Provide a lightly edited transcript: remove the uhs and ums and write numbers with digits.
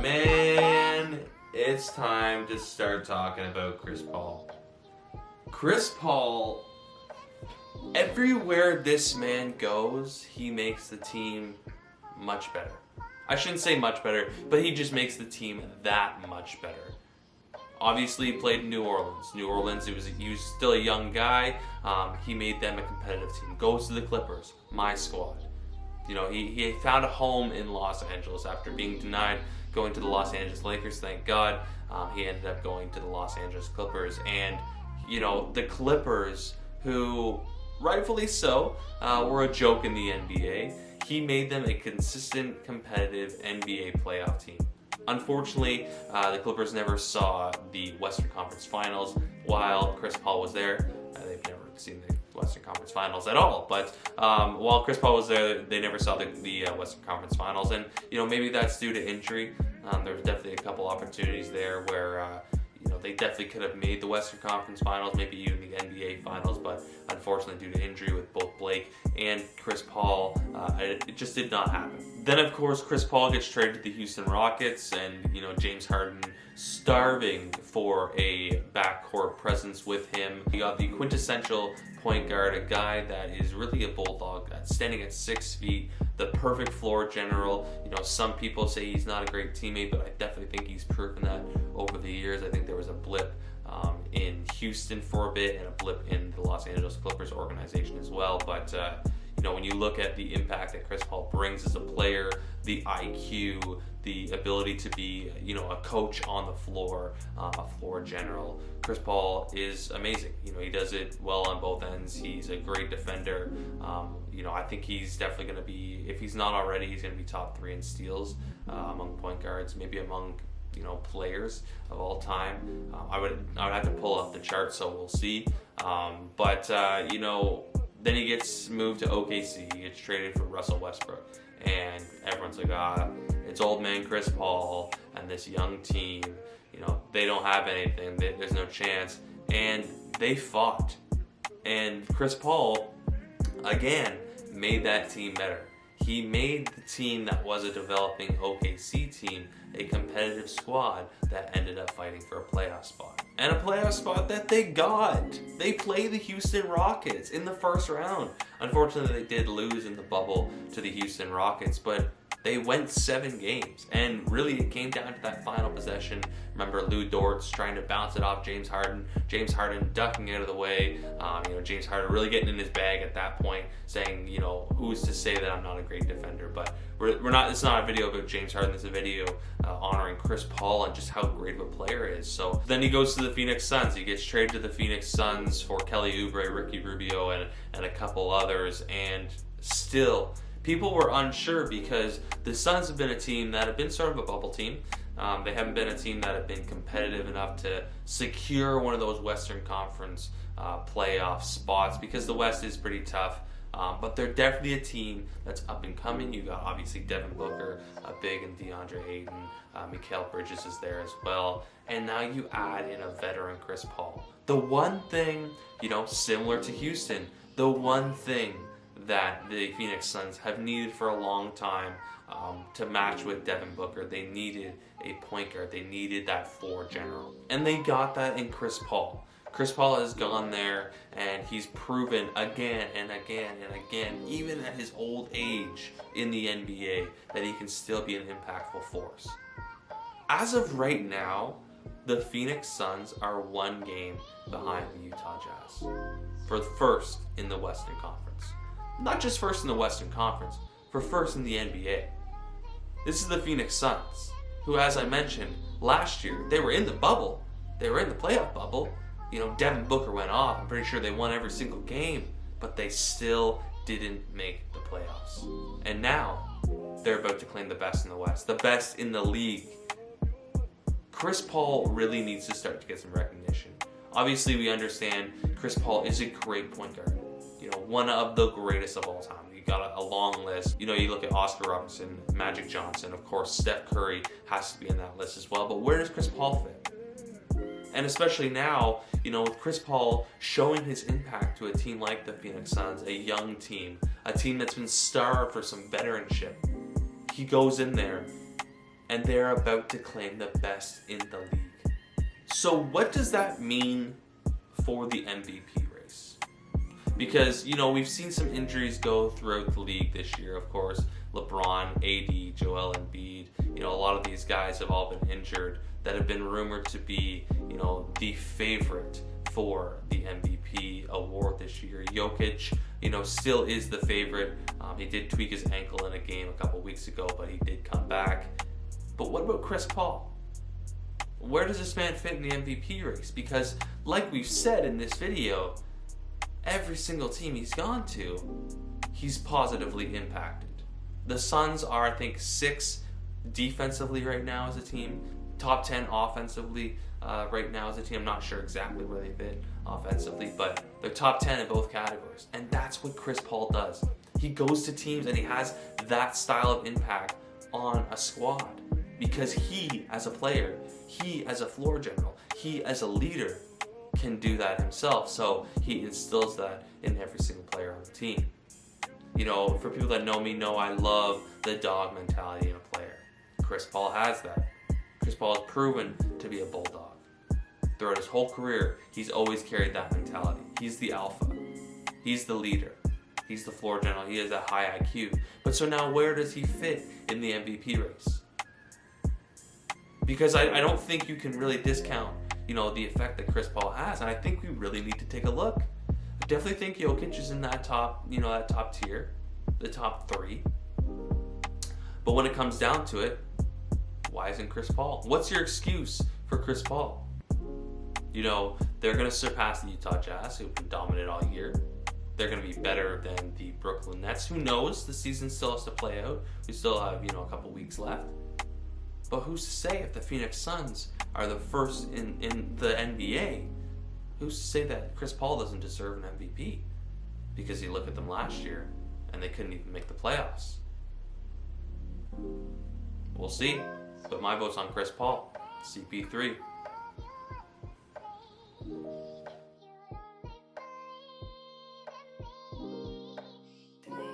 Man, it's time to start talking about Chris Paul. Chris Paul, everywhere this man goes, he makes the team much better. I shouldn't say much better, but he just makes the team that much better. Obviously, he played in New Orleans. New Orleans, he was still a young guy. He made them a competitive team. Goes to the Clippers, my squad. You know, he found a home in Los Angeles after being denied going to the Los Angeles Lakers. Thank God, he ended up going to the Los Angeles Clippers. And, you know, the Clippers, who rightfully so, were a joke in the NBA, he made them a consistent, competitive NBA playoff team. Unfortunately, the Clippers never saw the Western Conference Finals while Chris Paul was there. They've never seen the Western Conference Finals at all. But while Chris Paul was there, they never saw the Western Conference Finals. And, you know, maybe that's due to injury. There's definitely a couple opportunities there where, you know, they definitely could have made the Western Conference Finals, maybe even the NBA Finals, but unfortunately due to injury with both Blake and Chris Paul, it just did not happen. Then, of course, Chris Paul gets traded to the Houston Rockets, and, you know, James Harden starving for a backcourt presence with him. You got the quintessential point guard, a guy that is really a bulldog, standing at 6 feet, the perfect floor general. You know, some people say he's not a great teammate, but I definitely think he's proven that over the years. I think there was a blip in Houston for a bit and a blip in the Los Angeles Clippers organization as well. But, you know, when you look at the impact that Chris Paul brings as a player, the IQ, the ability to be, you know, a coach on the floor, a floor general, Chris Paul is amazing. You know, he does it well on both ends. He's a great defender. You know, I think he's definitely going to be, if he's not already, he's going to be top 3 in steals among point guards, maybe among, you know, players of all time. I would have to pull up the chart, so we'll see. But you know, then he gets moved to OKC. He gets traded for Russell Westbrook, and everyone's like, it's old man Chris Paul and this young team. You know, they don't have anything. There's no chance. And they fought. And Chris Paul, again, made that team better. He made the team that was a developing OKC team a competitive squad that ended up fighting for a playoff spot. And a playoff spot that they got. They played the Houston Rockets in the first round. Unfortunately, they did lose in the bubble to the Houston Rockets, but they went 7 games, and really it came down to that final possession. Remember Lou Dort's trying to bounce it off James Harden, James Harden ducking out of the way, you know, James Harden really getting in his bag at that point, saying, you know, who's to say that I'm not a great defender? But we're not. It's not a video about James Harden. It's a video honoring Chris Paul and just how great of a player he is. So then he goes to the Phoenix Suns. He gets traded to the Phoenix Suns for Kelly Oubre, Ricky Rubio, and a couple others, and still, people were unsure because the Suns have been a team that have been sort of a bubble team. They haven't been a team that have been competitive enough to secure one of those Western Conference playoff spots because the West is pretty tough. But they're definitely a team that's up and coming. You got obviously Devin Booker, big, and DeAndre Ayton. Mikal Bridges is there as well. And now you add in a veteran Chris Paul. The one thing, you know, similar to Houston, the one thing that the Phoenix Suns have needed for a long time to match with Devin Booker. They needed a point guard. They needed that floor general. And they got that in Chris Paul. Chris Paul has gone there and he's proven again and again and again, even at his old age in the NBA, that he can still be an impactful force. As of right now, the Phoenix Suns are 1 game behind the Utah Jazz for first in the Western Conference. Not just first in the Western Conference, for first in the NBA. This is the Phoenix Suns, who, as I mentioned, last year, they were in the bubble. They were in the playoff bubble. You know, Devin Booker went off. I'm pretty sure they won every single game, but they still didn't make the playoffs. And now, they're about to claim the best in the West, the best in the league. Chris Paul really needs to start to get some recognition. Obviously, we understand Chris Paul is a great point guard. You know, one of the greatest of all time. You got a long list. You know, you look at Oscar Robertson, Magic Johnson, of course, Steph Curry has to be in that list as well. But where does Chris Paul fit? And especially now, you know, with Chris Paul showing his impact to a team like the Phoenix Suns, a young team, a team that's been starved for some veteranship. He goes in there and they're about to claim the best in the league. So what does that mean for the MVP race? Because, you know, we've seen some injuries go throughout the league this year, of course. LeBron, AD, Joel Embiid, you know, a lot of these guys have all been injured that have been rumored to be, you know, the favorite for the MVP award this year. Jokic, you know, still is the favorite. He did tweak his ankle in a game a couple weeks ago, but he did come back. But what about Chris Paul? Where does this man fit in the MVP race? Because, like we've said in this video, every single team he's gone to, he's positively impacted. The Suns are, I think, 6th defensively right now as a team, top 10 offensively right now as a team. I'm not sure exactly where they've been offensively, but they're top 10 in both categories. And that's what Chris Paul does. He goes to teams and he has that style of impact on a squad because he, as a player, he as a floor general, he as a leader can do that himself. So he instills that in every single player on the team. You know, for people that know me, know I love the dog mentality in a player. Chris Paul has that. Chris Paul has proven to be a bulldog. Throughout his whole career, he's always carried that mentality. He's the alpha. He's the leader. He's the floor general. He has a high IQ. But so now where does he fit in the MVP race? Because I don't think you can really discount, you know, the effect that Chris Paul has. And I think we really need to take a look. I definitely think Jokic is in that top, you know, that top tier, the top 3. But when it comes down to it, why isn't Chris Paul? What's your excuse for Chris Paul? You know, they're going to surpass the Utah Jazz, who've been dominant all year. They're going to be better than the Brooklyn Nets. Who knows? The season still has to play out. We still have, you know, a couple weeks left. But who's to say if the Phoenix Suns are the first in the NBA? Who's to say that Chris Paul doesn't deserve an MVP? Because you look at them last year, and they couldn't even make the playoffs. We'll see. But my vote's on Chris Paul. CP3.